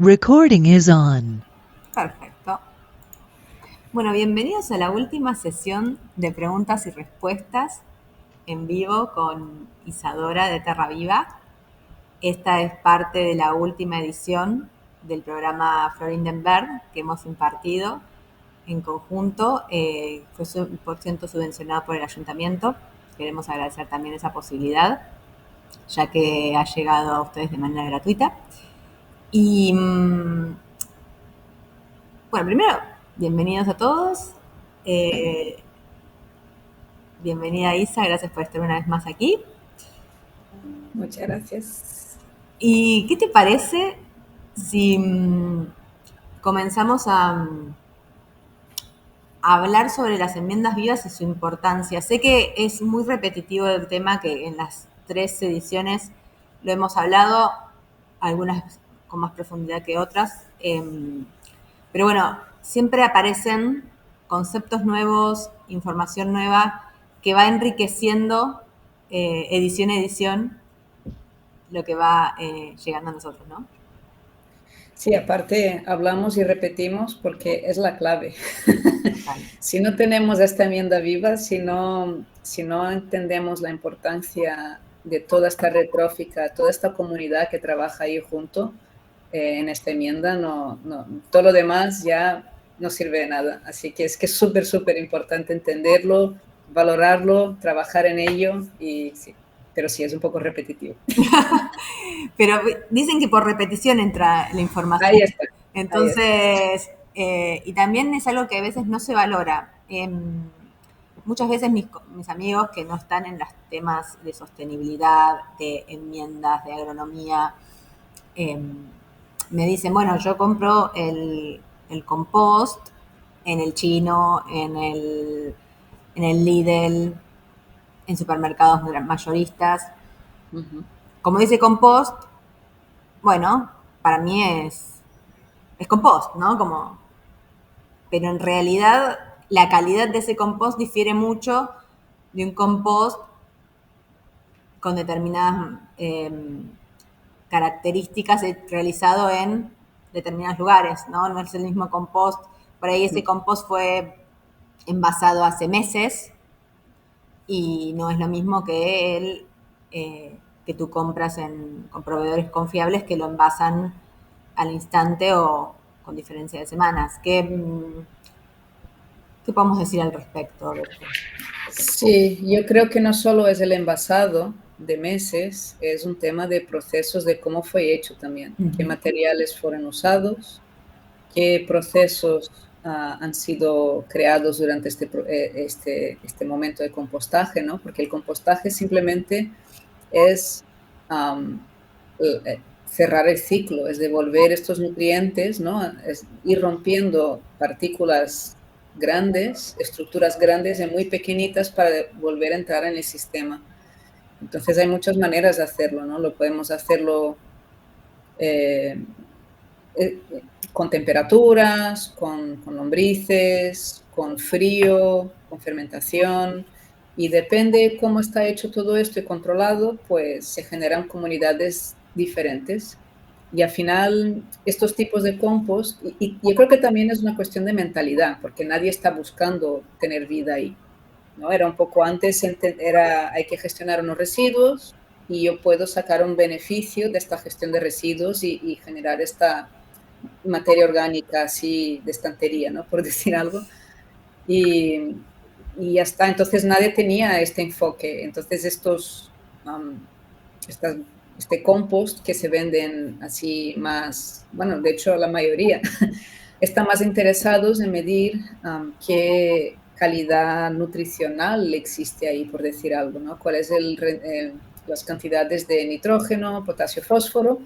Recording is on. Perfecto. Bueno, bienvenidos a la última sesión de preguntas y respuestas en vivo con Isadora de Terra Viva. Esta es parte de la última edición del programa Florindenberg que hemos impartido en conjunto. Fue 100% subvencionado por el ayuntamiento. Queremos agradecer también esa posibilidad, ya que ha llegado a ustedes de manera gratuita. Y bueno, primero, bienvenidos a todos. Eh, Bienvenida Isa, gracias por estar una vez más aquí. Muchas gracias. ¿Y qué te parece si comenzamos a hablar sobre las enmiendas vivas y su importancia? Sé que es muy repetitivo el tema, que en las 3 ediciones lo hemos hablado, algunas con más profundidad que otras, pero bueno, siempre aparecen conceptos nuevos, información nueva, que va enriqueciendo edición a edición lo que va llegando a nosotros, ¿no? Sí, aparte hablamos y repetimos porque es la clave. Si no tenemos esta enmienda viva, si no entendemos la importancia de toda esta red trófica, toda esta comunidad que trabaja ahí junto en esta enmienda, todo lo demás ya no sirve de nada. Así que es súper, súper importante entenderlo, valorarlo, trabajar en ello y sí. Pero sí, es un poco repetitivo. Pero dicen que por repetición entra la información. Ahí está. Entonces, y también es algo que a veces no se valora. Muchas veces mis amigos que no están en los temas de sostenibilidad, de enmiendas, de agronomía, me dicen, bueno, yo compro el compost en el chino, en el Lidl, en supermercados mayoristas. Uh-huh. Como dice compost, bueno, para mí es compost, ¿no? Pero en realidad la calidad de ese compost difiere mucho de un compost con determinadas características realizado en determinados lugares, ¿no? No es el mismo compost. Por ahí ese compost fue envasado hace meses y no es lo mismo que que tú compras con proveedores confiables que lo envasan al instante o con diferencia de semanas. ¿Qué podemos decir al respecto? Sí, yo creo que no solo es el envasado de meses, es un tema de procesos de cómo fue hecho también, qué materiales fueron usados, qué procesos han sido creados durante este momento de compostaje, ¿no? Porque el compostaje simplemente es cerrar el ciclo, es devolver estos nutrientes, ¿no? Es ir rompiendo partículas grandes, estructuras grandes en muy pequeñitas para volver a entrar en el sistema. Entonces hay muchas maneras de hacerlo, ¿no? Lo podemos hacerlo con temperaturas, con lombrices, con frío, con fermentación, y depende cómo está hecho todo esto y controlado, pues se generan comunidades diferentes. Y al final, estos tipos de compost, y yo creo que también es una cuestión de mentalidad, porque nadie está buscando tener vida ahí, ¿no? Era un poco antes, hay que gestionar unos residuos y yo puedo sacar un beneficio de esta gestión de residuos y generar esta materia orgánica así de estantería, ¿no? Por decir algo. Y ya está. Entonces nadie tenía este enfoque. Entonces este compost que se venden así más, bueno, de hecho la mayoría, están más interesados en medir qué calidad nutricional existe ahí, por decir algo, ¿no? Cuál es las cantidades de nitrógeno, potasio, fósforo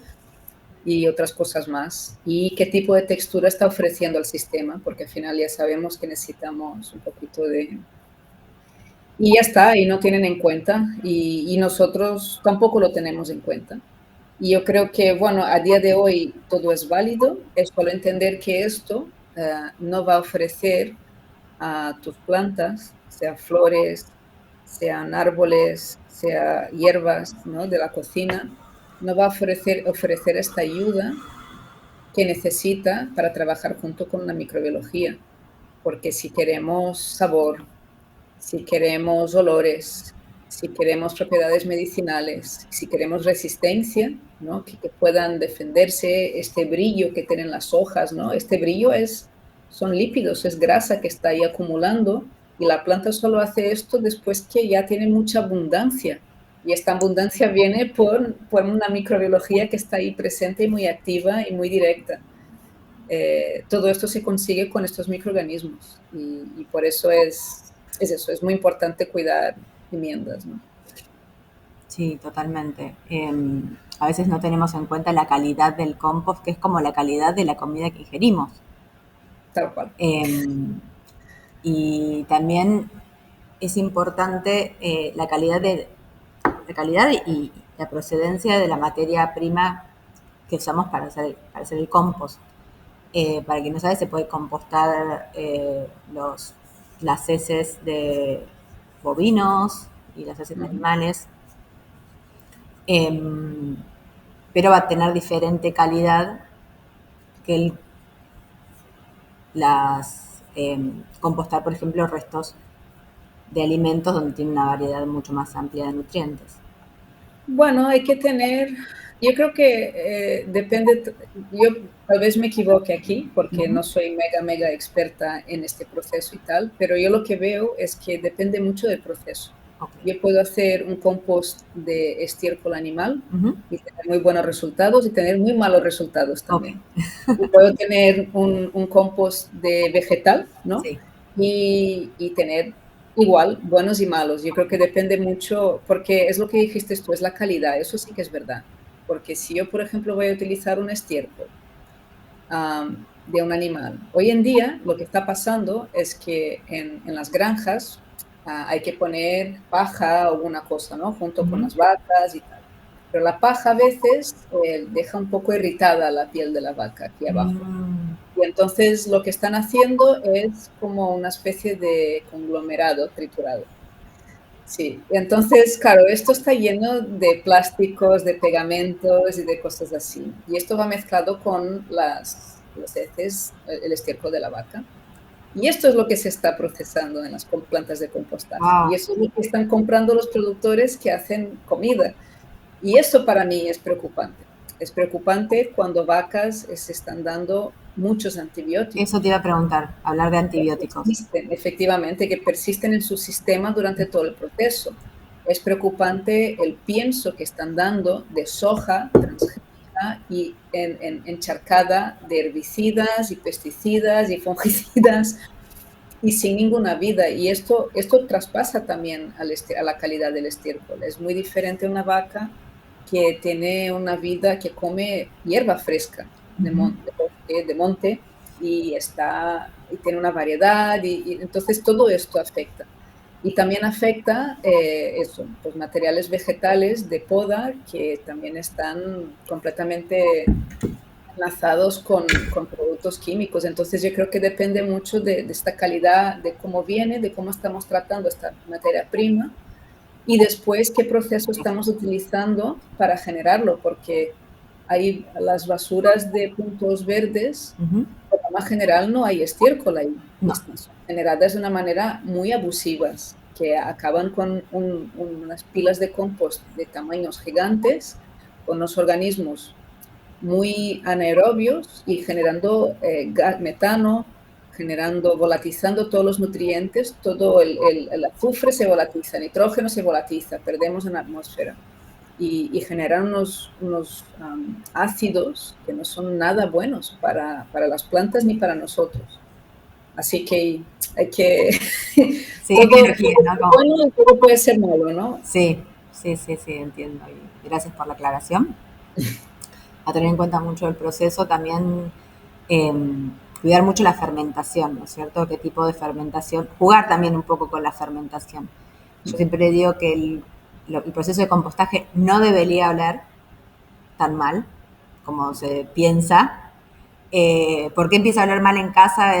y otras cosas más. Y qué tipo de textura está ofreciendo al sistema, porque al final ya sabemos que necesitamos un poquito de... Y ya está, y no tienen en cuenta, y nosotros tampoco lo tenemos en cuenta. Y yo creo que, bueno, a día de hoy todo es válido, es solo entender que esto no va a ofrecer a tus plantas, sea flores, sean árboles, sea hierbas, ¿no? De la cocina, no va a ofrecer esta ayuda que necesita para trabajar junto con la microbiología. Porque si queremos sabor, si queremos olores, si queremos propiedades medicinales, si queremos resistencia, ¿no? Que puedan defenderse, este brillo que tienen las hojas, ¿no? Este brillo son lípidos, es grasa que está ahí acumulando, y la planta solo hace esto después que ya tiene mucha abundancia. Y esta abundancia viene por una microbiología que está ahí presente y muy activa y muy directa. Todo esto se consigue con estos microorganismos, y por eso es eso, es muy importante cuidar enmiendas, ¿no? Sí, totalmente. A veces no tenemos en cuenta la calidad del compost, que es como la calidad de la comida que ingerimos. Tal cual. Y también es importante la calidad y la procedencia de la materia prima que usamos para hacer el compost. Para quien no sabe, se puede compostar las heces de bovinos y las heces de animales, pero va a tener diferente calidad que compostar, por ejemplo, restos de alimentos donde tiene una variedad mucho más amplia de nutrientes. Bueno, hay que tener, yo creo que depende, yo tal vez me equivoque aquí porque no soy mega experta en este proceso y tal, pero yo lo que veo es que depende mucho del proceso. Okay. Yo puedo hacer un compost de estiércol animal y tener muy buenos resultados y tener muy malos resultados también. Okay. Y puedo tener un compost de vegetal, ¿no? Sí. Y tener igual, buenos y malos. Yo creo que depende mucho, porque es lo que dijiste tú, es la calidad, eso sí que es verdad. Porque si yo, por ejemplo, voy a utilizar un estiércol de un animal, hoy en día lo que está pasando es que en las granjas hay que poner paja o alguna cosa, ¿no? Junto con las vacas y tal. Pero la paja a veces deja un poco irritada la piel de la vaca aquí abajo. Y entonces lo que están haciendo es como una especie de conglomerado triturado. Sí, y entonces, claro, esto está lleno de plásticos, de pegamentos y de cosas así. Y esto va mezclado con las heces, el estiércol de la vaca. Y esto es lo que se está procesando en las plantas de compostaje. Wow. Y eso es lo que están comprando los productores que hacen comida. Y eso para mí es preocupante. Es preocupante cuando vacas se están dando muchos antibióticos. Eso te iba a preguntar, hablar de antibióticos. Efectivamente, que persisten en su sistema durante todo el proceso. Es preocupante el pienso que están dando de soja transgénica y encharcada de herbicidas y pesticidas y fungicidas y sin ninguna vida. Y esto traspasa también a la calidad del estiércol. Es muy diferente a una vaca que tiene una vida, que come hierba fresca de monte y tiene una variedad, y entonces todo esto afecta. Y también afecta pues materiales vegetales de poda que también están completamente enlazados con productos químicos. Entonces yo creo que depende mucho de esta calidad, de cómo viene, de cómo estamos tratando esta materia prima, y después qué proceso estamos utilizando para generarlo, porque hay las basuras de puntos verdes, por lo más general no hay estiércol ahí. No. Son generadas de una manera muy abusivas, que acaban con unas pilas de compost de tamaños gigantes, con los organismos muy anaerobios y generando metano, volatilizando todos los nutrientes, todo el azufre se volatiza, el nitrógeno se volatiza, perdemos en la atmósfera, y generan unos ácidos que no son nada buenos para las plantas ni para nosotros. Así que hay que... Sí, todo bueno y todo puede ser malo, ¿no? Sí, entiendo. Y gracias por la aclaración. A tener en cuenta mucho el proceso, también cuidar mucho la fermentación, ¿no es cierto? ¿Qué tipo de fermentación? Jugar también un poco con la fermentación. Yo siempre digo que el proceso de compostaje no debería oler tan mal como se piensa. ¿Por qué empieza a oler mal en casa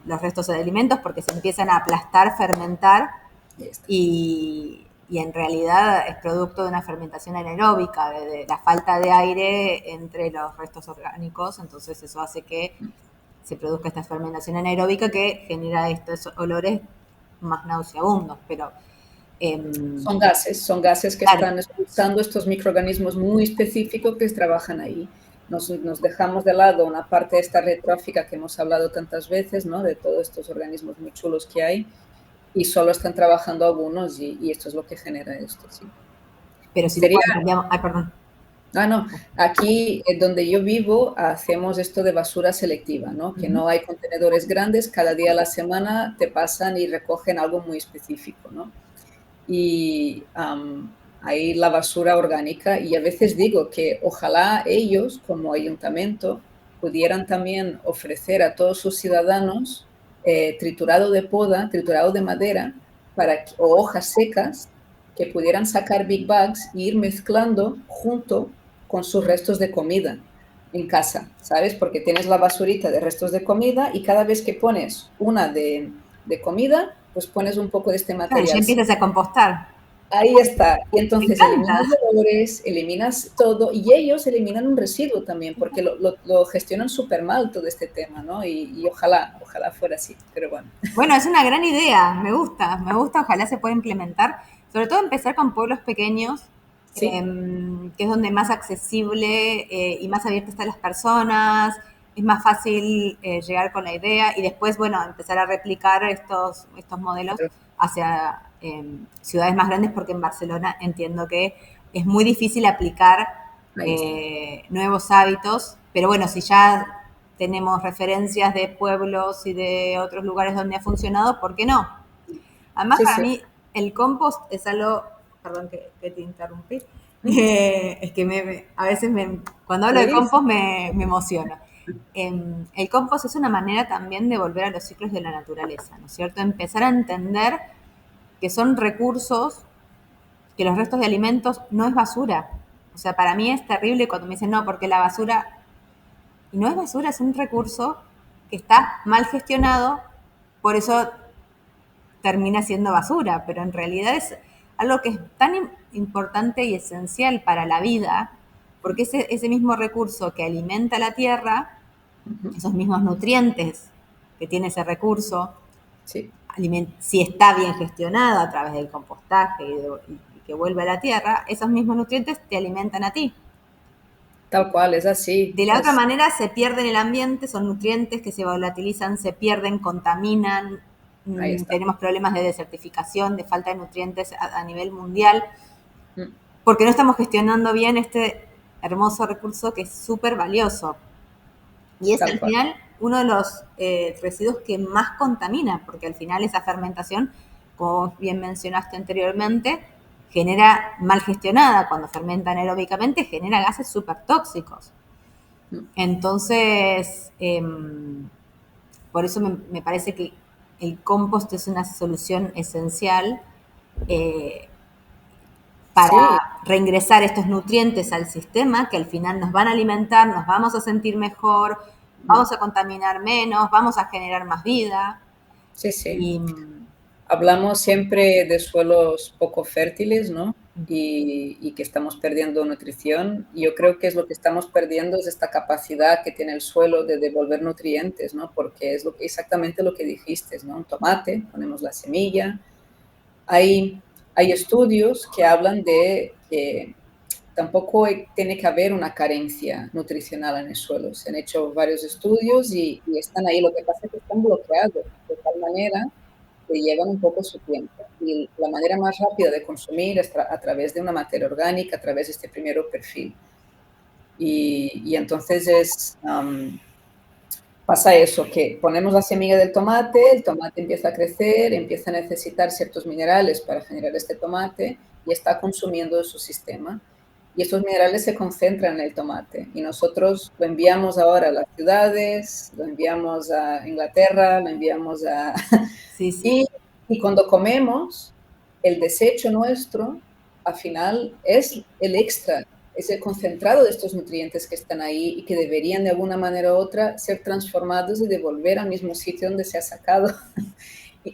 los restos de alimentos? Porque se empiezan a aplastar, fermentar, y y en realidad es producto de una fermentación anaeróbica, de la falta de aire entre los restos orgánicos, entonces eso hace que se produzca esta fermentación anaeróbica que genera estos olores más nauseabundos, pero Son gases que claro, están expulsando estos microorganismos muy específicos que trabajan ahí. Nos dejamos de lado una parte de esta red trófica que hemos hablado tantas veces, ¿no? De todos estos organismos muy chulos que hay, y solo están trabajando algunos y esto es lo que genera esto, sí. pero si Sería, después cambiamos, ay, perdón. no, aquí donde yo vivo hacemos esto de basura selectiva, ¿no? Que no hay contenedores grandes, cada día a la semana te pasan y recogen algo muy específico, ¿no? Y hay la basura orgánica y a veces digo que ojalá ellos, como ayuntamiento, pudieran también ofrecer a todos sus ciudadanos triturado de poda, triturado de madera o hojas secas que pudieran sacar big bags e ir mezclando junto con sus restos de comida en casa, ¿sabes? Porque tienes la basurita de restos de comida y cada vez que pones una de comida, pues pones un poco de este Claro, ya material. empiezas a compostar. Ahí está. Y Me entonces encanta. eliminas olores, eliminas todo y ellos eliminan un residuo también porque lo gestionan súper mal todo este tema, ¿no? Y ojalá fuera así, pero bueno. Bueno, es una gran idea, me gusta, ojalá se pueda implementar, sobre todo empezar con pueblos pequeños, Sí, que es donde más accesible y más abiertas están las personas, es más fácil llegar con la idea y después, bueno, empezar a replicar estos modelos hacia ciudades más grandes, porque en Barcelona entiendo que es muy difícil aplicar ahí está. nuevos hábitos, pero bueno, si ya tenemos referencias de pueblos y de otros lugares donde ha funcionado, ¿por qué no? Además, Sí, para sí. mí, el compost es algo, perdón que te interrumpí, es que a veces cuando hablo de Sí, compost me emociono. El compost es una manera también de volver a los ciclos de la naturaleza, ¿no es cierto? Empezar a entender que son recursos, que los restos de alimentos no es basura. O sea, para mí es terrible cuando me dicen, no, porque la basura, y no es basura, es un recurso que está mal gestionado, por eso termina siendo basura, pero en realidad es algo que es tan importante y esencial para la vida, porque ese mismo recurso que alimenta la tierra, esos mismos nutrientes que tiene ese recurso, sí, si está bien gestionado a través del compostaje y que vuelve a la tierra, esos mismos nutrientes te alimentan a ti. tal cual, es así. De la otra manera se pierde en el ambiente, son nutrientes que se volatilizan, se pierden, contaminan, Ahí está. tenemos problemas de desertificación, de falta de nutrientes a nivel mundial, Mm, porque no estamos gestionando bien este hermoso recurso que es súper valioso. Y es Tal al cual. final uno de los residuos que más contamina, porque al final esa fermentación, como bien mencionaste anteriormente, genera mal gestionada, cuando fermenta anaeróbicamente, genera gases súper tóxicos. Mm, Entonces, por eso me parece que el compost es una solución esencial eh, para sí, reingresar estos nutrientes al sistema que al final nos van a alimentar, nos vamos a sentir mejor, mm, vamos a contaminar menos, vamos a generar más vida. sí, sí. Y Hablamos siempre de suelos poco fértiles, ¿no? Y que estamos perdiendo nutrición. Y yo creo que es lo que estamos perdiendo es esta capacidad que tiene el suelo de devolver nutrientes, ¿no? Porque es exactamente lo que dijiste, ¿no? Un tomate, ponemos la semilla. Hay, hay estudios que hablan de que tampoco tiene que haber una carencia nutricional en el suelo. Se han hecho varios estudios y están ahí. Lo que pasa es que están bloqueados de tal manera que llevan un poco su tiempo. Y la manera más rápida de consumir es a través de una materia orgánica, a través de este primer perfil. Y entonces pasa eso, que ponemos la semilla del tomate, el tomate empieza a crecer, empieza a necesitar ciertos minerales para generar este tomate y está consumiendo su sistema. Y estos minerales se concentran en el tomate y nosotros lo enviamos ahora a las ciudades, lo enviamos a Inglaterra, lo enviamos a... sí, sí. y, y cuando comemos, el desecho nuestro, al final, es el extra, es el concentrado de estos nutrientes que están ahí y que deberían de alguna manera u otra ser transformados y devolver al mismo sitio donde se ha sacado.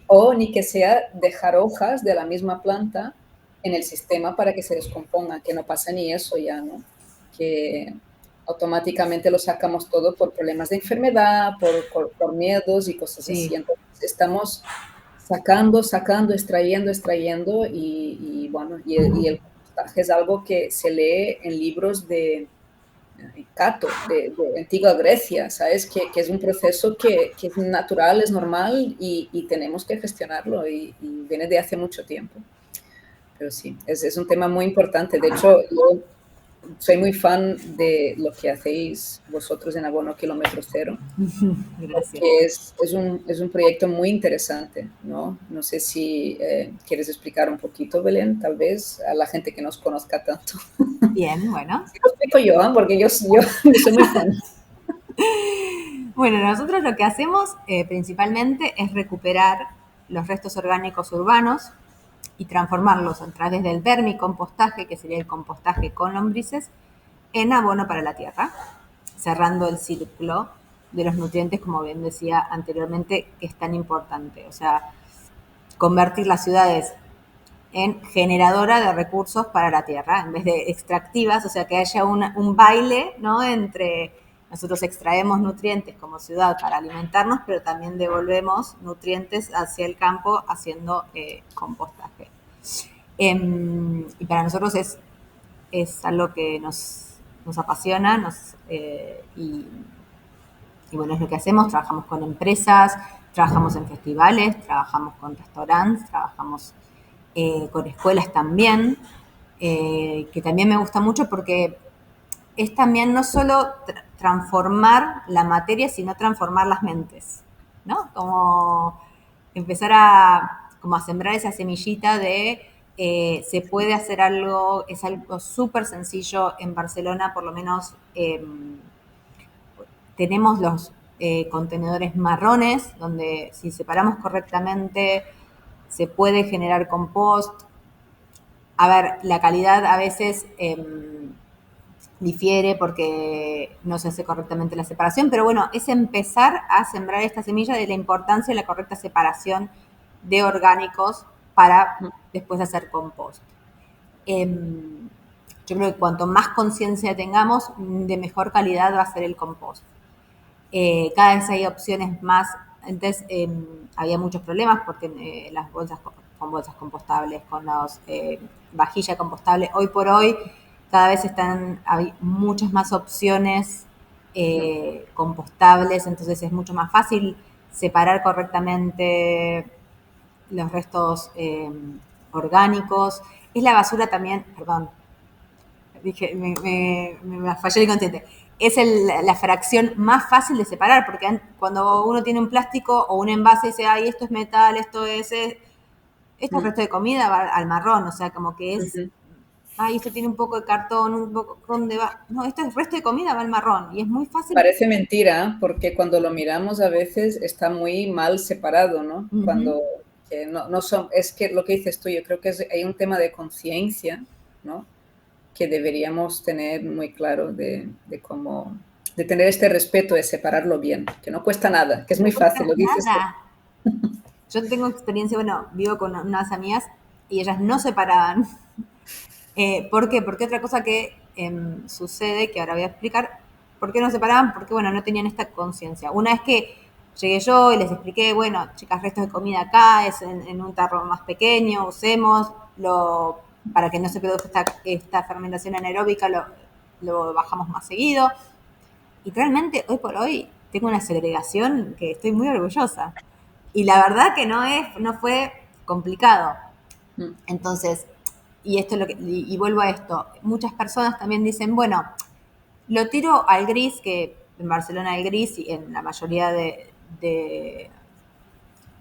O ni que sea dejar hojas de la misma planta en el sistema para que se descomponga, que no pasa ni eso ya, ¿no? Que automáticamente lo sacamos todo por problemas de enfermedad, por miedos y cosas así. Sí, Entonces estamos sacando, extrayendo bueno, y el compostaje es algo que se lee en libros de Cato, de antigua Grecia, ¿sabes? Que es un proceso que es natural, es normal y tenemos que gestionarlo y viene de hace mucho tiempo. Pero sí, es un tema muy importante. De hecho, yo soy muy fan de lo que hacéis vosotros en Abono Kilómetro Cero, gracias. porque es un proyecto muy interesante, ¿no? No sé si quieres explicar un poquito, Belén, tal vez, a la gente que nos conozca tanto. Bien, bueno. Sí, lo explico yo, ¿eh? Porque yo soy muy fan. Bueno, nosotros lo que hacemos principalmente es recuperar los restos orgánicos urbanos y transformarlos a través del vermicompostaje, que sería el compostaje con lombrices, en abono para la tierra, cerrando el círculo de los nutrientes, como bien decía anteriormente, que es tan importante. O sea, convertir las ciudades en generadora de recursos para la tierra, en vez de extractivas, o sea, que haya un baile, ¿no? Entre nosotros extraemos nutrientes como ciudad para alimentarnos, pero también devolvemos nutrientes hacia el campo haciendo compostaje. Y para nosotros es algo que nos apasiona y bueno, es lo que hacemos. Trabajamos con empresas, trabajamos en festivales, trabajamos con restaurantes, trabajamos con escuelas también, que también me gusta mucho porque es también no solo transformar la materia, sino transformar las mentes, ¿no? Como empezar como a sembrar esa semillita de se puede hacer algo, es algo súper sencillo en Barcelona, por lo menos tenemos los contenedores marrones, donde si separamos correctamente se puede generar compost. A ver, la calidad a veces difiere porque no se hace correctamente la separación, pero bueno, es empezar a sembrar esta semilla de la importancia de la correcta separación de orgánicos para después hacer compost. Yo creo que cuanto más conciencia tengamos, de mejor calidad va a ser el compost. Cada vez hay opciones más. Antes había muchos problemas porque las bolsas con bolsas compostables, con las vajillas compostables, hoy por hoy cada vez hay muchas más opciones compostables, entonces es mucho más fácil separar correctamente los restos orgánicos. Es la basura también, perdón, dije, me falló el inconsciente. Es la fracción más fácil de separar, porque cuando uno tiene un plástico o un envase y dice, ay, esto es metal, esto es resto de comida, va al marrón, o sea, como que es, ay, esto tiene un poco de cartón, un poco, ¿dónde va? No, esto es resto de comida, va al marrón, y es muy fácil. Parece mentira, porque cuando lo miramos a veces está muy mal separado, ¿no? Cuando que no son, es que lo que dices tú, yo creo que hay un tema de conciencia, ¿no? Que deberíamos tener muy claro de cómo, de tener este respeto, de separarlo bien, que no cuesta nada, que es muy No cuesta fácil, lo dices tú. nada. Yo tengo experiencia, bueno, vivo con unas amigas y ellas no separaban. ¿Por qué? Porque otra cosa que sucede, que ahora voy a explicar, ¿por qué no separaban? Porque, bueno, no tenían esta conciencia. Una vez que llegué yo y les expliqué, bueno, chicas, restos de comida acá, es en un tarro más pequeño, usemos, para que no se produzca esta fermentación anaeróbica, lo bajamos más seguido. Y realmente, hoy por hoy, tengo una segregación que estoy muy orgullosa. Y la verdad que no fue complicado. Mm. Entonces, y vuelvo a esto, muchas personas también dicen, bueno, lo tiro al gris, que en Barcelona el gris y en la mayoría de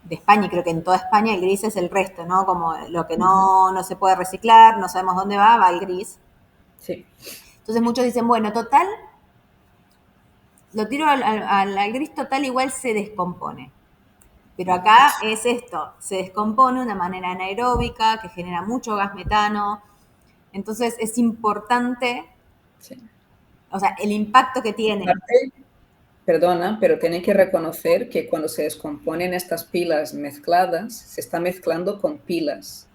España, y creo que en toda España el gris es el resto, ¿no? Como lo que no se puede reciclar, no sabemos dónde va al gris. Sí. Entonces muchos dicen, bueno, total, lo tiro al gris, total, igual se descompone. Pero acá es esto, se descompone de una manera anaeróbica que genera mucho gas metano. Entonces es importante, Sí. o sea, el impacto que tiene. Aparte, perdona, pero tiene que reconocer que cuando se descomponen estas pilas mezcladas, se está mezclando con pilas,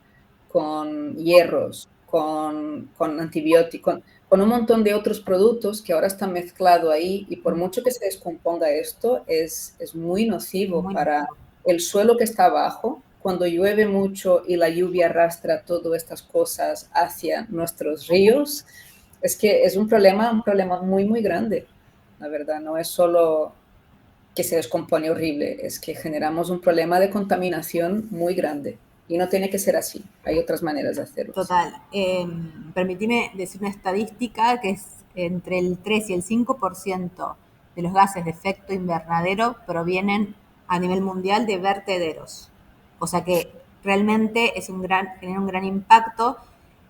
con hierros, con antibióticos, con un montón de otros productos que ahora están mezclados ahí, y por mucho que se descomponga esto, es muy nocivo Muy para nocivo. el suelo que está abajo. Cuando llueve mucho y la lluvia arrastra todas estas cosas hacia nuestros ríos, es que es un problema muy, muy grande, la verdad. No es solo que se descompone horrible, es que generamos un problema de contaminación muy grande. Y no tiene que ser así, hay otras maneras de hacerlo. Total. Permitime decir una estadística que es entre el 3 y el 5% de los gases de efecto invernadero provienen a nivel mundial de vertederos. O sea que realmente genera un gran impacto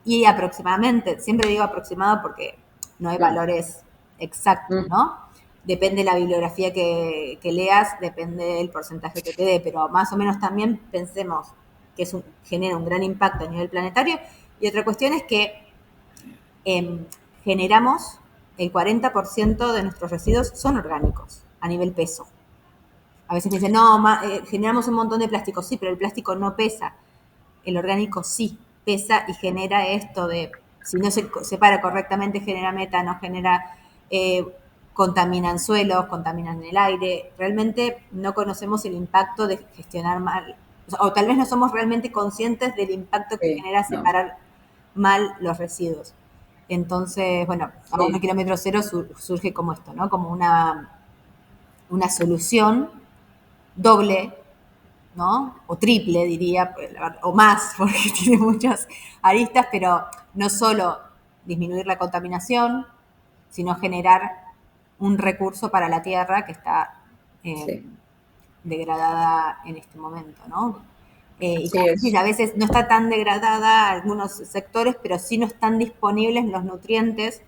y aproximadamente, siempre digo aproximado porque no hay Claro. valores exactos, ¿no? Depende de la bibliografía que leas, depende del porcentaje que te dé, pero más o menos también pensemos que genera un gran impacto a nivel planetario. Y otra cuestión es que generamos el 40% de nuestros residuos son orgánicos a nivel peso. A veces me dicen, no, generamos un montón de plástico. Sí, pero el plástico no pesa. El orgánico sí pesa y genera esto de, si no se separa correctamente, genera metano, genera, contaminan suelos, contaminan el aire. Realmente no conocemos el impacto de gestionar mal, o tal vez no somos realmente conscientes del impacto que Sí, genera no, separar mal los residuos. Entonces, bueno, a 1 km 0 surge como esto, ¿no? Como una solución doble, ¿no? O triple, diría, o más, porque tiene muchas aristas, pero no solo disminuir la contaminación, sino generar un recurso para la tierra que está eh, sí, degradada en este momento, ¿no? Y así como decís, es. a veces no está tan degradada algunos sectores, pero sí no están disponibles los nutrientes.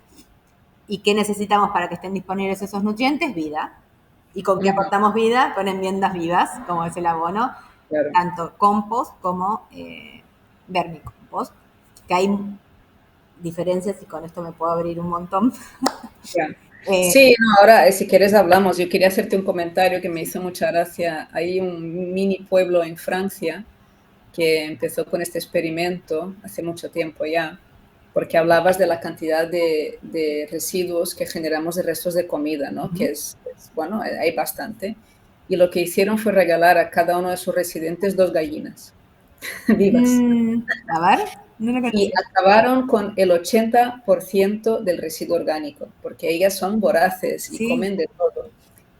¿Y qué necesitamos para que estén disponibles esos nutrientes? Vida. ¿Y con qué Ujú, aportamos vida? Con enmiendas vivas, como es el abono, claro. tanto compost como vermicompost, que hay diferencias y con esto me puedo abrir un montón. Ya. Eh, Sí, no, ahora si quieres hablamos. Yo quería hacerte un comentario que me hizo mucha gracia. Hay un mini pueblo en Francia que empezó con este experimento hace mucho tiempo ya, porque hablabas de la cantidad de residuos que generamos de restos de comida, ¿no? Que bueno, hay bastante. Y lo que hicieron fue regalar a cada uno de sus residentes 2 gallinas vivas. a ver, no lo Y conocía. acabaron con el 80% del residuo orgánico, porque ellas son voraces y Sí, comen de todo.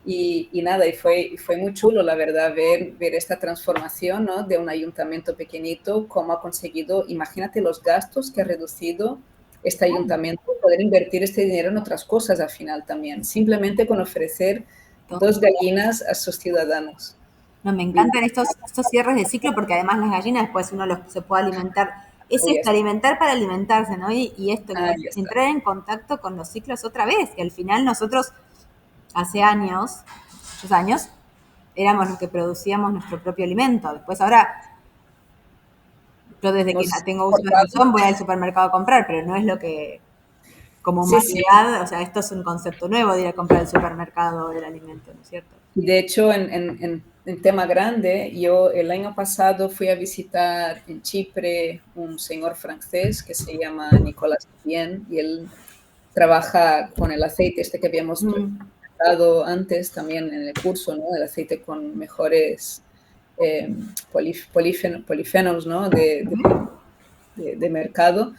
Y nada, y fue muy chulo, la verdad, ver esta transformación, ¿no? De un ayuntamiento pequeñito, cómo ha conseguido, imagínate los gastos que ha reducido este ayuntamiento, poder invertir este dinero en otras cosas al final también, simplemente con ofrecer todo. 2 gallinas a sus ciudadanos. No, me Viva encantan estos cierres de ciclo porque además las gallinas después uno se puede alimentar. Es ahí esto, está, alimentar para alimentarse, ¿no? Y esto, que ahí está. entrar en contacto con los ciclos otra vez, que al final nosotros hace años, muchos años, éramos los que producíamos nuestro propio alimento. Después ahora, yo desde que Hemos tengo uso de cortado. razón voy al supermercado a comprar, pero no es lo que, como Sí, sí. humanidad, o sea, esto es un concepto nuevo de ir a comprar al supermercado el alimento, ¿no es cierto? De hecho, en tema grande, yo el año pasado fui a visitar en Chipre un señor francés que se llama Nicolas Bien, y él trabaja con el aceite este que habíamos Mm, tratado antes también en el curso, ¿no? El aceite con mejores polifenos, ¿no? De mercado.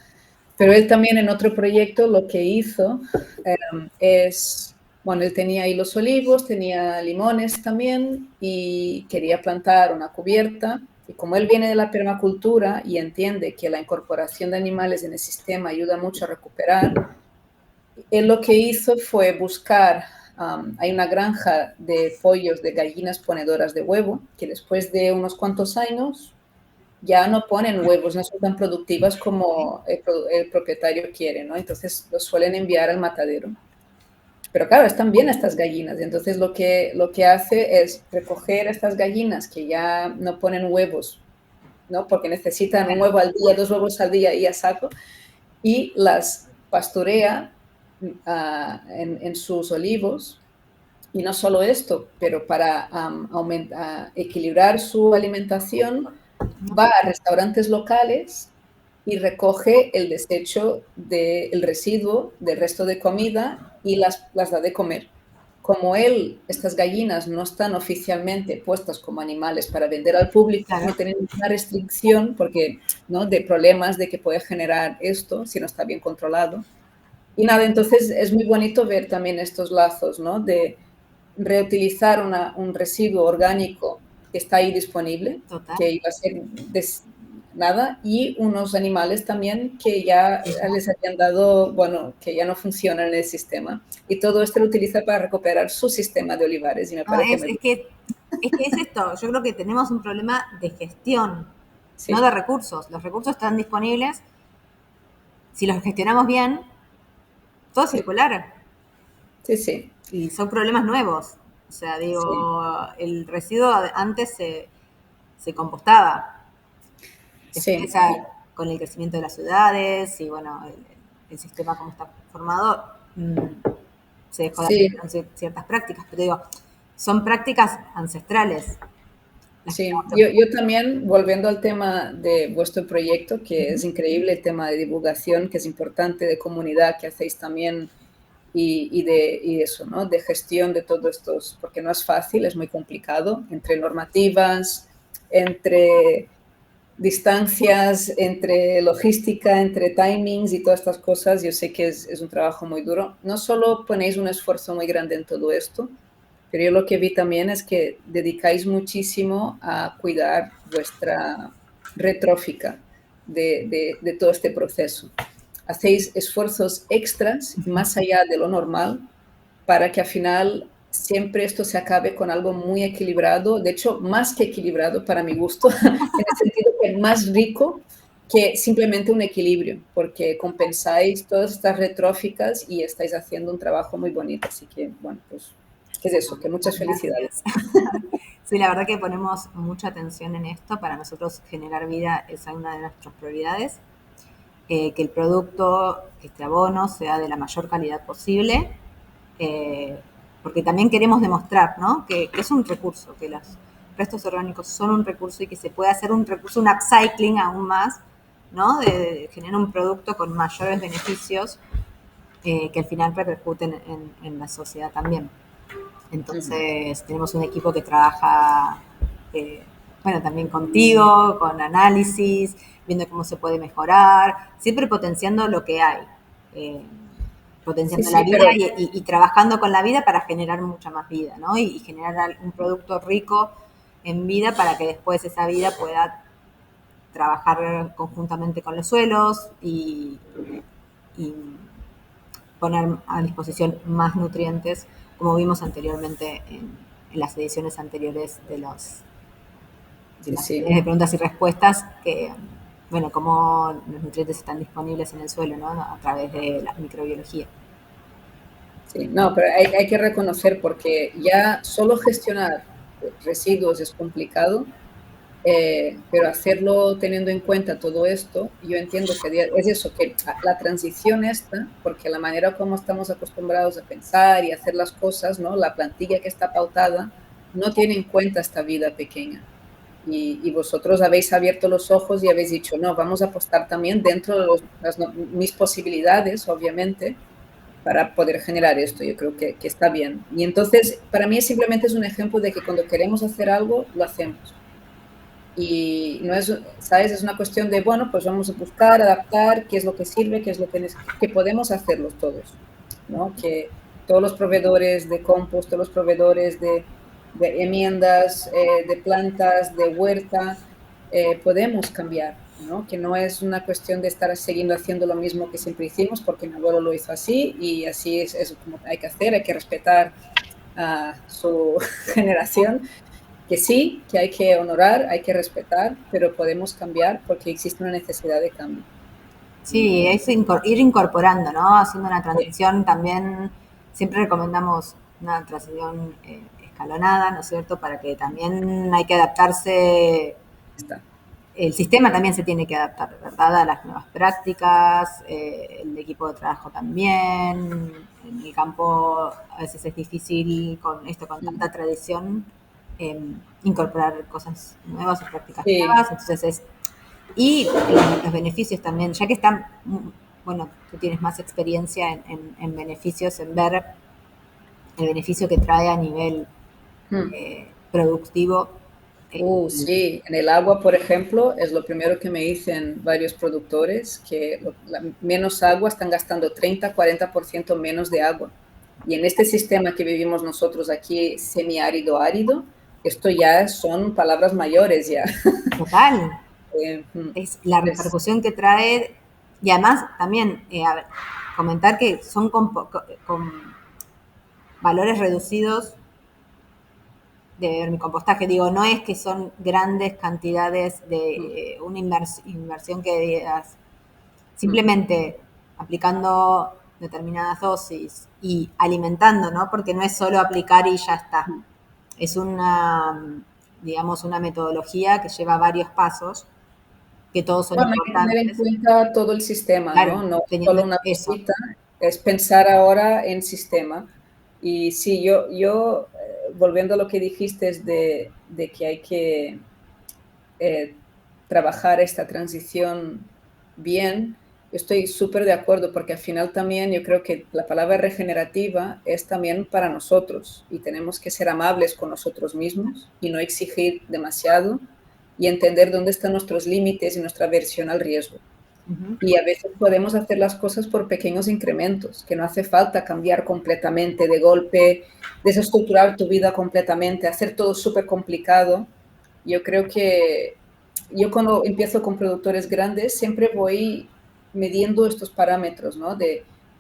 Pero él también en otro proyecto lo que hizo es, bueno, él tenía ahí los olivos, tenía limones también y quería plantar una cubierta. Y como él viene de la permacultura y entiende que la incorporación de animales en el sistema ayuda mucho a recuperar, él lo que hizo fue buscar, hay una granja de pollos, de gallinas ponedoras de huevo, que después de unos cuantos años ya no ponen huevos, no son tan productivas como el propietario quiere, ¿no? Entonces los suelen enviar al matadero. Pero claro, están bien estas gallinas. Entonces lo que hace es recoger estas gallinas que ya no ponen huevos, ¿no? Porque necesitan un huevo al día, 2 huevos al día y a saco, y las pastorea en sus olivos. Y no solo esto, pero para equilibrar su alimentación, va a restaurantes locales y recoge el desecho del residuo del resto de comida y las da de comer. Como estas gallinas no están oficialmente puestas como animales para vender al público, Claro. no tienen ninguna restricción porque, ¿no?, de problemas de que puede generar esto si no está bien controlado. Y nada, entonces es muy bonito ver también estos lazos, ¿no?, de reutilizar un residuo orgánico que está ahí disponible, Total. que iba a ser nada, y unos animales también que ya les habían dado, bueno, que ya no funcionan en el sistema. Y todo esto lo utiliza para recuperar su sistema de olivares y me No, parece es, muy es bien. que, es que es esto, yo creo que tenemos un problema de gestión, no de Sí, recursos. Los recursos están disponibles, si los gestionamos bien, todo es sí, circular. sí, sí, Y son problemas nuevos. O sea, sí, digo, el residuo antes se compostaba. Después, sí. con el crecimiento de las ciudades y bueno, el sistema como está formado, se dejó de Sí, hacer ciertas prácticas. Pero digo, son prácticas ancestrales las que sí, tenemos que... yo también, volviendo al tema de vuestro proyecto, que es increíble, el tema de divulgación, que es importante, de comunidad que hacéis también, y eso, ¿no?, de gestión de todos estos, porque no es fácil, es muy complicado, entre normativas, entre distancias, entre logística, entre timings y todas estas cosas. Yo sé que es un trabajo muy duro. No solo ponéis un esfuerzo muy grande en todo esto, pero yo lo que vi también es que dedicáis muchísimo a cuidar vuestra retrófica de todo este proceso. Hacéis esfuerzos extras y más allá de lo normal para que al final siempre esto se acabe con algo muy equilibrado, de hecho, más que equilibrado para mi gusto, en el sentido que más rico que simplemente un equilibrio, porque compensáis todas estas retróficas y estáis haciendo un trabajo muy bonito. Así que, bueno, pues, ¿qué es eso? Que muchas felicidades. Gracias. Sí, la verdad que ponemos mucha atención en esto. Para nosotros generar vida es una de nuestras prioridades. Que el producto, este abono, sea de la mayor calidad posible, porque también queremos demostrar, ¿no?, que es un recurso, que los restos orgánicos son un recurso y que se puede hacer un recurso, un upcycling aún más, ¿no?, de generar un producto con mayores beneficios que al final repercuten en la sociedad también. Ujú. Entonces, tenemos un equipo que trabaja, eh, bueno, también contigo, con análisis, viendo cómo se puede mejorar, siempre potenciando lo que hay, eh, Sí, potenciando la sí, vida pero y trabajando con la vida para generar mucha más vida, ¿no? Y generar un producto rico en vida para que después esa vida pueda trabajar conjuntamente con los suelos y poner a disposición más nutrientes, como vimos anteriormente en las ediciones anteriores de sí, las series sí. de preguntas y respuestas, que, bueno, cómo los nutrientes están disponibles en el suelo, ¿no?, a través de la microbiología. Sí, no, pero hay que reconocer porque ya solo gestionar residuos es complicado, pero hacerlo teniendo en cuenta todo esto, yo entiendo que es eso, que la transición esta, porque la manera como estamos acostumbrados a pensar y hacer las cosas, ¿no?, la plantilla que está pautada, no tiene en cuenta esta vida pequeña. Y vosotros habéis abierto los ojos y habéis dicho, no, vamos a apostar también dentro de mis posibilidades, obviamente, para poder generar esto. Yo creo que está bien. Y entonces, para mí simplemente es un ejemplo de que cuando queremos hacer algo, lo hacemos. Y no es, ¿sabes? Es una cuestión de, bueno, pues vamos a buscar, adaptar, qué es lo que sirve, qué es lo que podemos hacerlos todos, ¿no? Que todos los proveedores de compost, todos los proveedores de enmiendas, de plantas, de huerta, podemos cambiar, ¿no? Que no es una cuestión de estar siguiendo haciendo lo mismo que siempre hicimos, porque mi abuelo lo hizo así y así es como hay que hacer, hay que respetar a su generación, que sí, que hay que honorar, hay que respetar, pero podemos cambiar porque existe una necesidad de cambio. Sí, es ir incorporando, ¿no? Haciendo una Sí, transición también, siempre recomendamos una transición escalonada, ¿no es cierto? Para que también hay que adaptarse, está. el sistema también se tiene que adaptar, ¿verdad? A las nuevas prácticas, el equipo de trabajo también, en el campo a veces es difícil con esto, con Mm. tanta tradición, incorporar cosas nuevas o prácticas Sí, nuevas, entonces es Y los beneficios también, ya que están, bueno, tú tienes más experiencia en beneficios, en ver el beneficio que trae a nivel Mm. productivo. Sí, en el agua, por ejemplo, es lo primero que me dicen varios productores, que menos agua están gastando 30-40% menos de agua. Y en este sistema que vivimos nosotros aquí, semiárido, árido, esto ya son palabras mayores ya. Total, Mm, es la es- repercusión que trae, y además también a ver, comentar que son con valores reducidos de vermicompostaje. Digo, no es que son grandes cantidades mm, de una inversión que digas, mm, simplemente aplicando determinadas dosis y alimentando, ¿no? Porque no es solo aplicar y ya está. mm. Es una, digamos, una metodología que lleva varios pasos, que todos son Bueno, hay que tener en importantes. cuenta todo el sistema, Claro, ¿no? No teniendo solo una eso. cosita, es pensar ahora en sistema. Y sí, volviendo a lo que dijiste, es de que hay que eh, trabajar esta transición bien. Yo estoy súper de acuerdo porque al final también yo creo que la palabra regenerativa es también para nosotros y tenemos que ser amables con nosotros mismos y no exigir demasiado y entender dónde están nuestros límites y nuestra aversión al riesgo. Ujú. Y a veces podemos hacer las cosas por pequeños incrementos, que no hace falta cambiar completamente de golpe, desestructurar tu vida completamente, hacer todo súper complicado. Yo creo que yo cuando empiezo con productores grandes siempre voy midiendo estos parámetros, ¿no?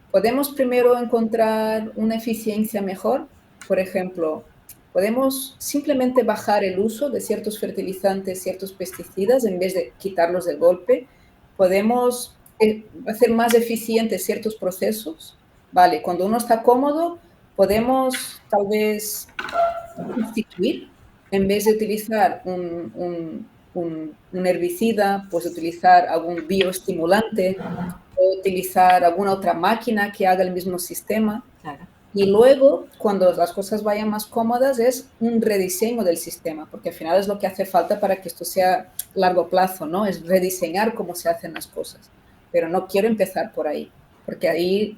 Podemos primero encontrar una eficiencia mejor, por ejemplo, podemos simplemente bajar el uso de ciertos fertilizantes, ciertos pesticidas en vez de quitarlos del golpe. Podemos hacer más eficientes ciertos procesos. Vale, cuando uno está cómodo, podemos tal vez sustituir, en vez de utilizar un herbicida, pues utilizar algún bioestimulante o utilizar alguna otra máquina que haga el mismo sistema. Claro. Y luego, cuando las cosas vayan más cómodas, es un rediseño del sistema, porque al final es lo que hace falta para que esto sea largo plazo, ¿no? Es rediseñar cómo se hacen las cosas. Pero no quiero empezar por ahí, porque ahí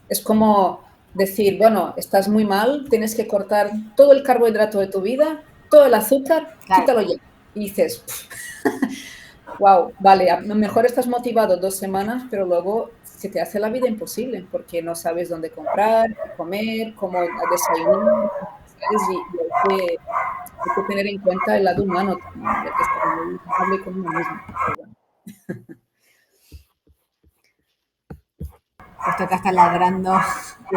es como decir, bueno, estás muy mal, tienes que cortar todo el carbohidrato de tu vida, todo el azúcar, Claro. quítalo ya. Y dices, wow, vale, a lo mejor estás motivado 2 semanas, pero luego se te hace la vida imposible porque no sabes dónde comprar, qué comer, cómo desayunar, ¿sabes? Y hay que tener en cuenta el lado humano también, y hay que ser muy amable con uno mismo. Pero bueno, Justo acá está ladrando sí,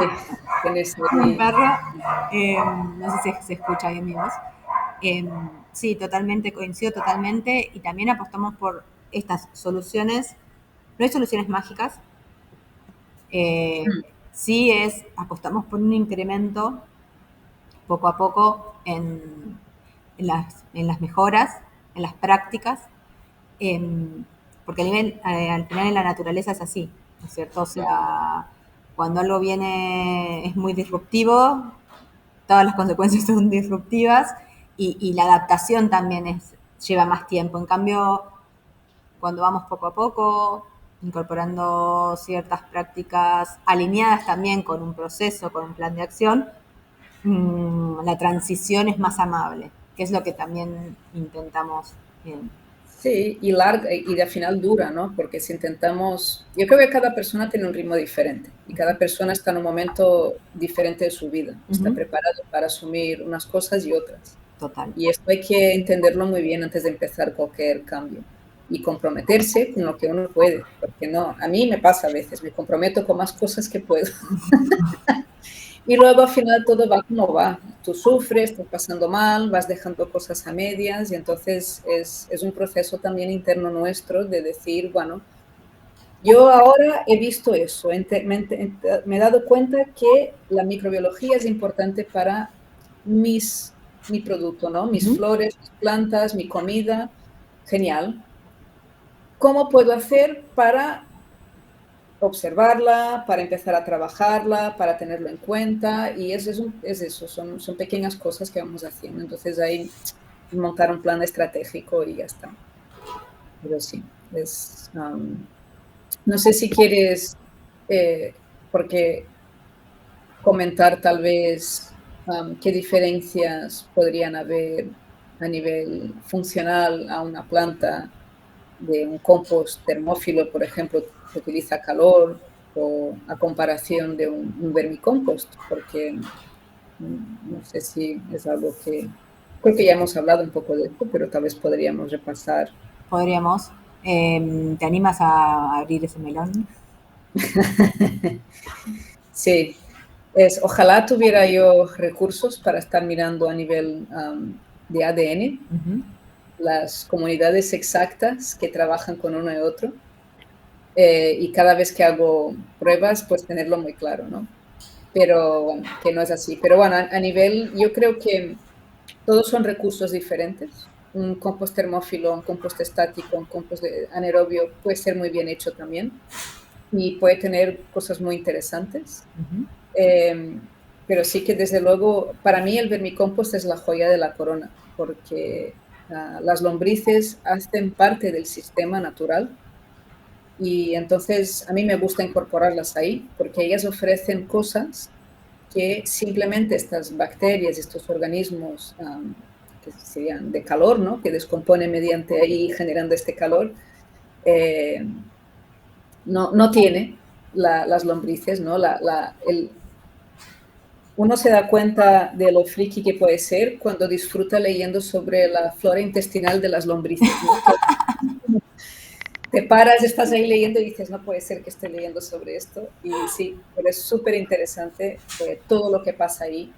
tienes un ahí. perro. No sé si se escucha bien mi voz. Eh, sí, totalmente, coincido totalmente. Y también apostamos por estas soluciones. No hay soluciones mágicas. Eh, Mm, sí apostamos por un incremento poco a poco en las mejoras, en las prácticas, porque al final en la naturaleza es así, ¿no es cierto? O sea, cuando algo viene, es muy disruptivo, todas las consecuencias son disruptivas y la adaptación también lleva más tiempo. En cambio, cuando vamos poco a poco, incorporando ciertas prácticas alineadas también con un proceso, con un plan de acción, la transición es más amable, que es lo que también intentamos. sí, y larga, y al final dura, ¿no? Porque si intentamos, yo creo que cada persona tiene un ritmo diferente y cada persona está en un momento diferente de su vida, está Ujú. preparado para asumir unas cosas y otras. Total. Y esto hay que entenderlo muy bien antes de empezar cualquier cambio y comprometerse con lo que uno puede, porque no, a mí me pasa a veces, me comprometo con más cosas que puedo. Y luego al final todo va como va. Tú sufres, estás pasando mal, vas dejando cosas a medias y entonces es un proceso también interno nuestro de decir, bueno, yo ahora he visto eso, me he dado cuenta que la microbiología es importante para mi producto, ¿no? Mis Ujú. flores, mis plantas, mi comida. Genial. ¿Cómo puedo hacer para observarla, para empezar a trabajarla, para tenerlo en cuenta? Y es eso, son pequeñas cosas que vamos haciendo. Entonces ahí montar un plan estratégico y ya está. pero sí, no sé si quieres, porque comentar tal vez qué diferencias podrían haber a nivel funcional a una planta de un compost termófilo, por ejemplo, que utiliza calor, o a comparación de un vermicompost, porque no sé si es algo que creo que ya hemos hablado un poco de esto, pero tal vez podríamos repasar. Podríamos. ¿Te animas a abrir ese melón? Sí, ojalá tuviera yo recursos para estar mirando a nivel de ADN Ujú. las comunidades exactas que trabajan con uno y otro, y cada vez que hago pruebas, pues tenerlo muy claro, ¿no? Pero bueno, que no es así. Pero bueno, a nivel, yo creo que todos son recursos diferentes. Un compost termófilo, un compost estático, un compost anaerobio puede ser muy bien hecho también y puede tener cosas muy interesantes. Ujú. Eh, pero sí que desde luego, para mí el vermicompost es la joya de la corona, porque las lombrices hacen parte del sistema natural y entonces a mí me gusta incorporarlas ahí, porque ellas ofrecen cosas que simplemente estas bacterias, estos organismos que serían de calor, ¿no? Que descomponen mediante ahí generando este calor, eh, no tiene las lombrices, ¿no? Uno se da cuenta de lo friki que puede ser cuando disfruta leyendo sobre la flora intestinal de las lombrices, ¿no? Que te paras, estás ahí leyendo y dices, no puede ser que esté leyendo sobre esto. Y sí, pero es súper interesante todo lo que pasa ahí,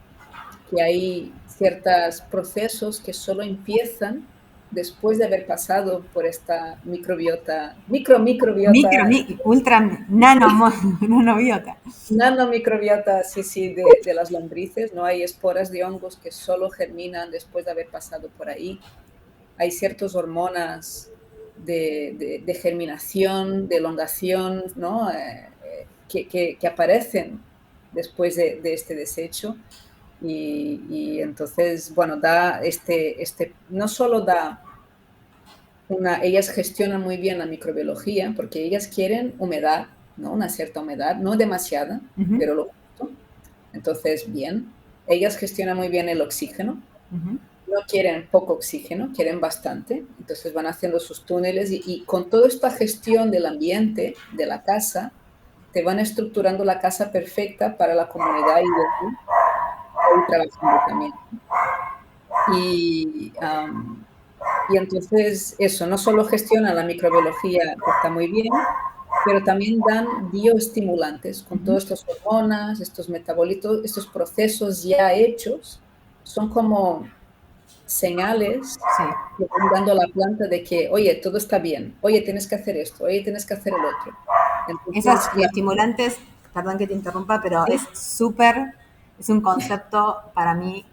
que hay ciertos procesos que solo empiezan después de haber pasado por esta microbiota, Micro, microbiota, ultra, nano, nanobiota. nanomicrobiota, sí, sí, de las lombrices, ¿no? Hay esporas de hongos que solo germinan después de haber pasado por ahí. Hay ciertas hormonas de germinación, de elongación, ¿no? Que aparecen después de este desecho. Y entonces, bueno, no solo da ellas gestionan muy bien la microbiología porque ellas quieren humedad, ¿no? Una cierta humedad, no demasiada, Ujú, pero lo justo. Entonces, bien, ellas gestionan muy bien el oxígeno, ujú. no quieren poco oxígeno, quieren bastante, entonces van haciendo sus túneles y con toda esta gestión del ambiente, de la casa, te van estructurando la casa perfecta para la comunidad y ahí trabajando también. Y, y entonces eso, no solo gestiona la microbiología, que está muy bien, pero también dan bioestimulantes con todas estas hormonas, estos metabolitos, estos procesos ya hechos, son como señales Sí. que van dando a la planta de que, oye, todo está bien, oye, tienes que hacer esto, oye, tienes que hacer el otro. Esas Entonces, bioestimulantes, perdón que te interrumpa, pero es sí, súper, es un concepto para mí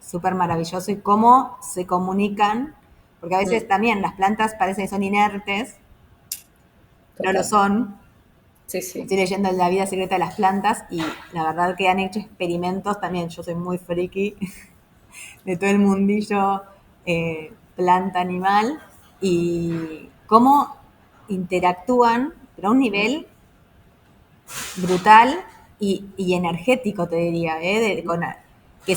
súper maravilloso y cómo se comunican, porque a veces mm, también las plantas parecen que son inertes, no lo total, son. sí, sí, Estoy leyendo La vida secreta de las plantas y la verdad que han hecho experimentos también, yo soy muy friki de todo el mundillo planta animal y cómo interactúan, pero a un mm, nivel brutal y energético, te diría, ¿eh? Que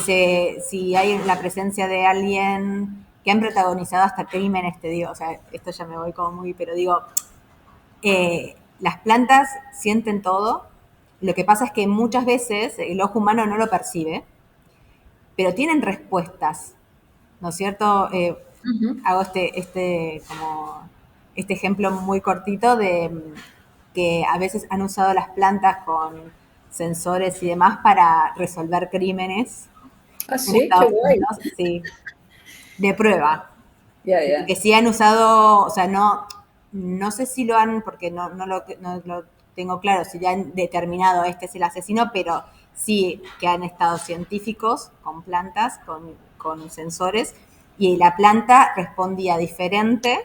si hay la presencia de alguien que han protagonizado hasta crímenes, te digo, o sea, esto ya me voy como muy, pero digo, las plantas sienten todo, lo que pasa es que muchas veces el ojo humano no lo percibe, pero tienen respuestas, ¿no es cierto? ujú. Hago como este ejemplo muy cortito de que a veces han usado las plantas con sensores y demás para resolver crímenes Ah, en sí, qué Estados guay. Unidos, sí, de prueba. Ya, Sí, ya. que sí han usado, o sea, no sé si lo han, porque no lo tengo claro, si ya han determinado este es el asesino, pero sí que han estado científicos con plantas, con sensores, y la planta respondía diferente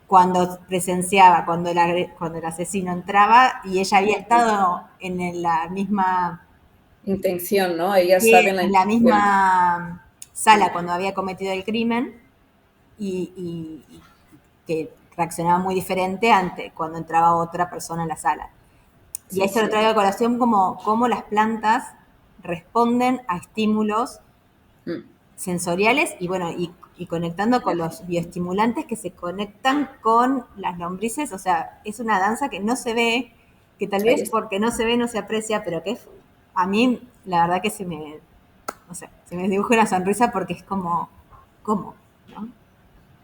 cuando presenciaba, cuando el asesino entraba y ella había estado en la misma, Intención, ¿no? Ellas sí, saben la en la intención. misma sala cuando había cometido el crimen y que reaccionaba muy diferente ante cuando entraba otra persona en la sala. Y Sí, esto lo sí. traigo a colación como cómo las plantas responden a estímulos Mm. sensoriales y bueno, y conectando con los bioestimulantes que se conectan con las lombrices, o sea, es una danza que no se ve, que tal Ahí vez está. porque no se ve no se aprecia, pero que a mí la verdad que no sé, se me dibuja una sonrisa porque es como, ¿cómo? ¿No?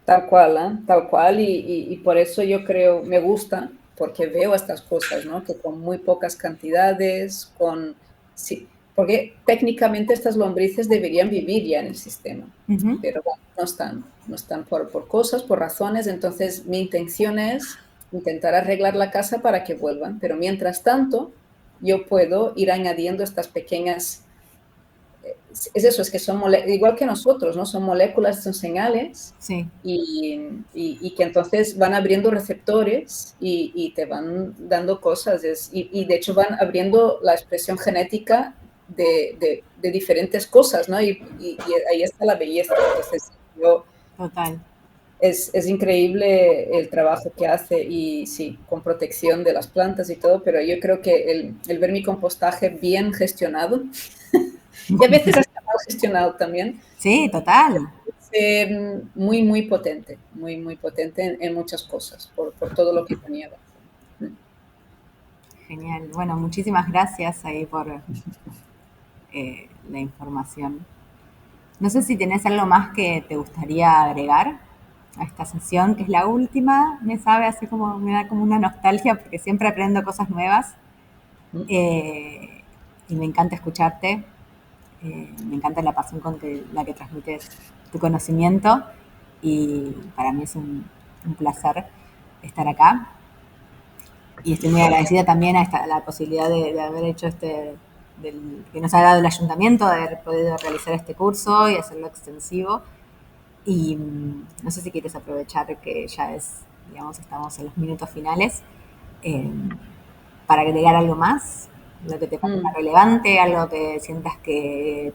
Tal cual, ¿eh? Tal cual, y por eso yo creo, me gusta, porque veo estas cosas, ¿no? Que con muy pocas cantidades, sí, porque técnicamente estas lombrices deberían vivir ya en el sistema, Ujú. pero bueno, no están por cosas, por razones, entonces mi intención es intentar arreglar la casa para que vuelvan, pero mientras tanto yo puedo ir añadiendo estas pequeñas es eso, es que son igual que nosotros, ¿no? Son moléculas, son señales Sí, y que entonces van abriendo receptores y te van dando cosas y de hecho van abriendo la expresión genética de diferentes cosas, ¿no? Y ahí está la belleza. Entonces, total. es increíble el trabajo que hace y sí, con protección de las plantas y todo, pero yo creo que el vermicompostaje bien gestionado y a veces hasta mal gestionado también, Sí, total. muy potente en muchas cosas, por todo lo que conlleva. Genial. Bueno, muchísimas gracias ahí por la información. No sé si tenés algo más que te gustaría agregar a esta sesión, que es la última. Me sabe así como, me da como una nostalgia porque siempre aprendo cosas nuevas eh, y me encanta escucharte. Me encanta la pasión con la que transmites tu conocimiento y para mí es un placer estar acá. Y estoy muy agradecida también a la posibilidad de haber hecho que nos ha dado el ayuntamiento, de haber podido realizar este curso y hacerlo extensivo. Y no sé si quieres aprovechar que ya digamos, estamos en los minutos finales, eh, para agregar algo más, lo que te parezca Mm. relevante, algo que sientas que...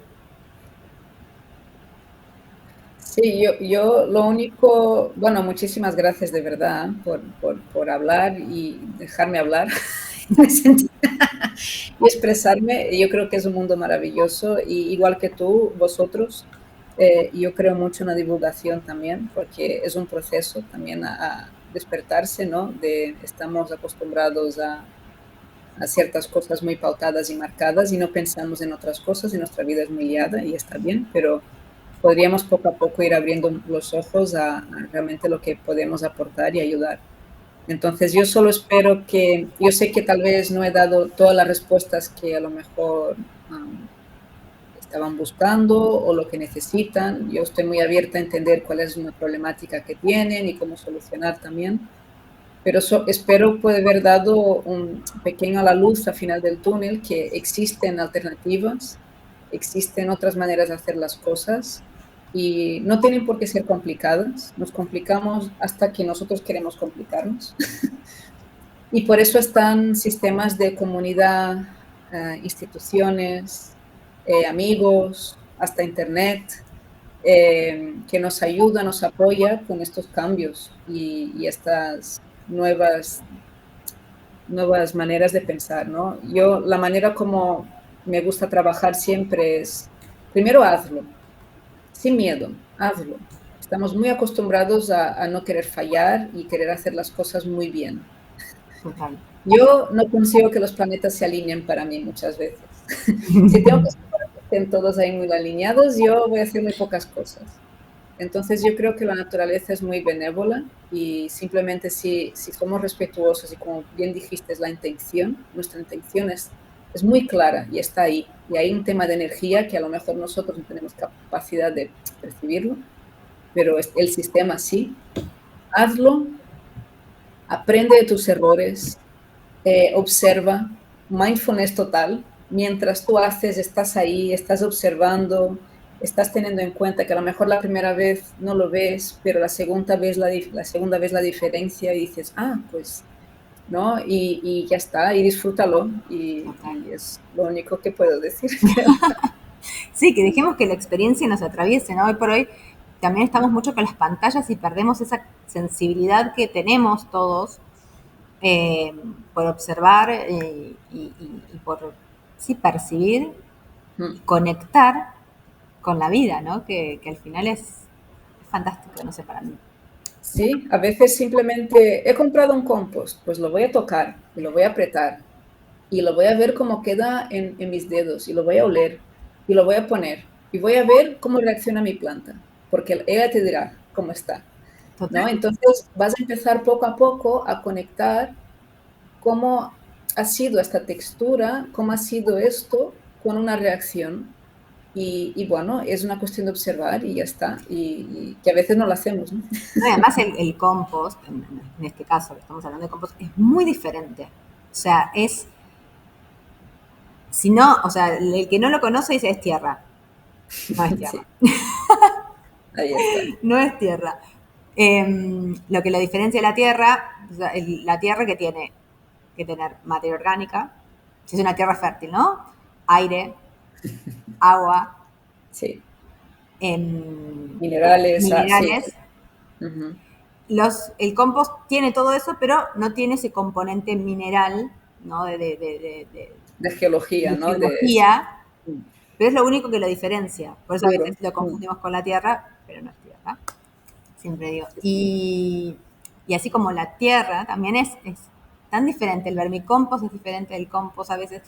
Sí, yo lo único, bueno, muchísimas gracias de verdad por hablar y dejarme hablar y expresarme. Yo creo que es un mundo maravilloso y igual que tú, vosotros, yo creo mucho en la divulgación también, porque es un proceso también a despertarse, ¿no? Estamos acostumbrados a ciertas cosas muy pautadas y marcadas y no pensamos en otras cosas y nuestra vida es muy liada y está bien, pero podríamos poco a poco ir abriendo los ojos a realmente lo que podemos aportar y ayudar. Entonces yo solo espero yo sé que tal vez no he dado todas las respuestas que a lo mejor estaban buscando o lo que necesitan. Yo estoy muy abierta a entender cuál es una problemática que tienen y cómo solucionar también, pero espero poder haber dado un pequeño a la luz al final del túnel que existen alternativas, existen otras maneras de hacer las cosas y no tienen por qué ser complicadas. Nos complicamos hasta que nosotros queremos complicarnos. Y por eso están sistemas de comunidad, instituciones, amigos, hasta Internet, que nos ayuda, nos apoya con estos cambios y estas nuevas maneras de pensar, ¿no? Yo, la manera como me gusta trabajar siempre es, primero hazlo, sin miedo, hazlo. Estamos muy acostumbrados a no querer fallar y querer hacer las cosas muy bien. Total. Yo no consigo que los planetas se alineen para mí muchas veces. Si tengo que esperar que estén todos ahí muy alineados, yo voy a hacer muy pocas cosas. Entonces yo creo que la naturaleza es muy benévola y simplemente si somos respetuosos y como bien dijiste es la intención, nuestra intención es muy clara y está ahí. Y hay un tema de energía que a lo mejor nosotros no tenemos capacidad de percibirlo, pero el sistema sí. Hazlo, aprende de tus errores, observa, mindfulness total. Mientras tú haces, estás ahí, estás observando, estás teniendo en cuenta que a lo mejor la primera vez no lo ves, pero la segunda vez la diferencia y dices, pues, ¿no? Y ya está, y disfrútalo. Total. Y es lo único que puedo decir. Sí, que dejemos que la experiencia nos atraviese, ¿no? Hoy por hoy también estamos mucho con las pantallas y perdemos esa sensibilidad que tenemos todos por observar y por sí, percibir y conectar con la vida, ¿no? Que al final es fantástico, no sé, para mí. Sí, a veces simplemente he comprado un compost, pues lo voy a tocar y lo voy a apretar y lo voy a ver cómo queda en mis dedos y lo voy a oler y lo voy a poner y voy a ver cómo reacciona mi planta, porque ella te dirá cómo está, ¿no? Total. Entonces vas a empezar poco a poco a conectar cómo ha sido esta textura, cómo ha sido esto con una reacción. Y bueno, es una cuestión de observar y ya está. Y que a veces no lo hacemos, ¿no? No, y además el compost, en este caso que estamos hablando de compost, es muy diferente. O sea, si no, o sea, el que no lo conoce dice es tierra. No es tierra. Sí, ahí está. No es tierra. Lo que lo diferencia de la tierra, o sea, la tierra que tiene que tener materia orgánica, si es una tierra fértil, ¿no? Aire, agua, Sí. em, Minerales, sí. minerales. Ujú. El compost tiene todo eso, pero no tiene ese componente mineral, ¿no? De geología, De ¿no? geología, Mm, pero es lo único que lo diferencia. Por eso a puro. veces lo confundimos con la tierra, pero no es tierra, siempre digo. Y así como la tierra también es tan diferente, el vermicompost es diferente del compost a veces.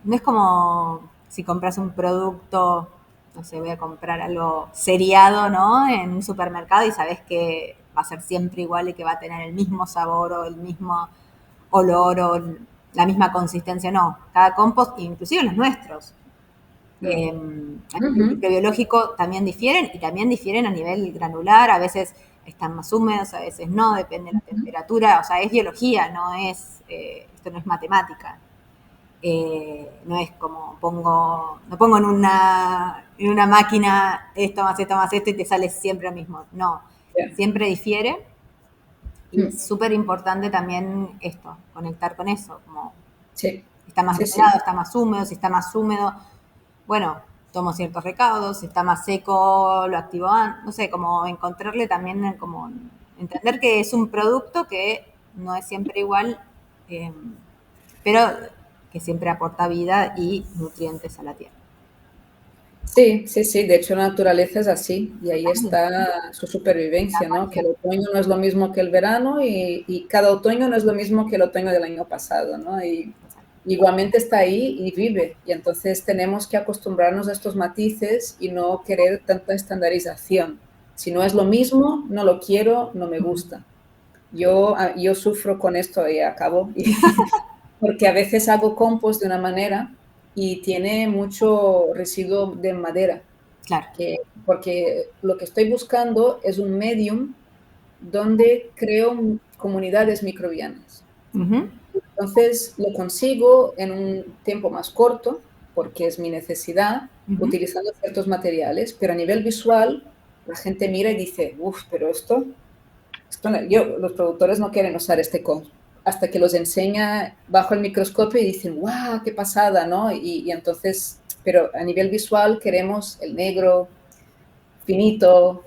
No es como si compras un producto, no sé, voy a comprar algo seriado, ¿no? En un supermercado y sabes que va a ser siempre igual y que va a tener el mismo sabor o el mismo olor o la misma consistencia. No, cada compost, inclusive los nuestros, Mm. a nivel Ujú. microbiológico también difieren y también difieren a nivel granular, a veces están más húmedos, a veces no, depende de la Ujú. temperatura, o sea, es biología, esto no es matemática. No es como no pongo en una máquina esto más esto y te sale siempre lo mismo. No, Ya. siempre difiere y Mm. es súper importante también esto, conectar con eso, como Sí, está más sí, sí. revelado, está más húmedo, si está más húmedo, bueno, tomo ciertos recaudos, si está más seco, lo activo antes, no sé, como encontrarle también, como entender que es un producto que no es siempre igual, eh, pero que siempre aporta vida y nutrientes a la tierra. Sí, sí, sí. De hecho, la naturaleza es así y ahí Total, está su supervivencia, tal ¿no? Que cual. el otoño no es lo mismo que el verano y cada otoño no es lo mismo que el otoño del año pasado, ¿no? Y igualmente está ahí y vive. Y entonces tenemos que acostumbrarnos a estos matices y no querer tanta estandarización. Si no es lo mismo, no lo quiero, no me gusta. Yo sufro con esto y acabo, porque a veces hago compost de una manera y tiene mucho residuo de madera, Claro. porque lo que estoy buscando es un medium donde creo comunidades microbianas. Ujú, Entonces lo consigo en un tiempo más corto, porque es mi necesidad, ujú. utilizando ciertos materiales, pero a nivel visual la gente mira y dice, uff, pero los productores no quieren usar este compost hasta que los enseña bajo el microscopio y dicen, wow, qué pasada, ¿no? Y entonces, pero a nivel visual queremos el negro, finito,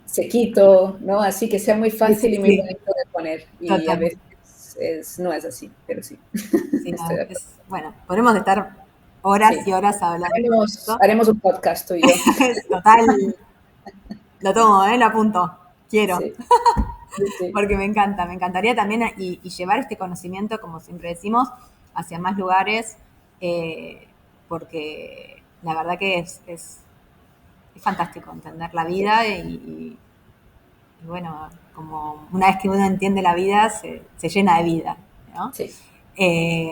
sequito, ¿no? Así que sea muy Sí, sí, fácil y muy sí, bonito de poner. Y a total. veces no es así, pero sí. Sí, Estoy no, de acuerdo. bueno, podemos estar horas y Sí. horas hablando de Haremos, esto. haremos un podcast tú y yo. Total, lo tomo, lo apunto, quiero. Sí, sí, sí. Porque me encantaría también y llevar este conocimiento, como siempre decimos, hacia más lugares, eh, porque la verdad que es fantástico entender la Sí, vida y bueno, como una vez que uno entiende la vida, se llena de vida, ¿no? sí.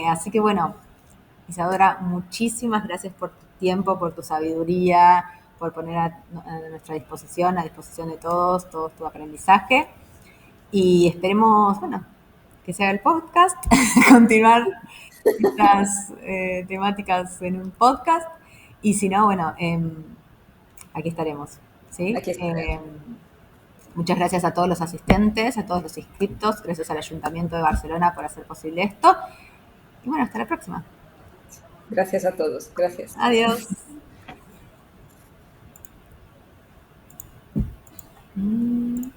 Así que bueno, Isadora, muchísimas gracias por tu tiempo, por tu sabiduría, por poner a nuestra disposición, a disposición de todos, todo tu aprendizaje. Y esperemos, bueno, que se haga el podcast, continuar estas temáticas en un podcast. Y si no, bueno, aquí estaremos. ¿Sí? Aquí estaremos. Muchas gracias a todos los asistentes, a todos los inscriptos, gracias al Ayuntamiento de Barcelona por hacer posible esto. Y bueno, hasta la próxima. Gracias a todos. Gracias. Adiós. Mm,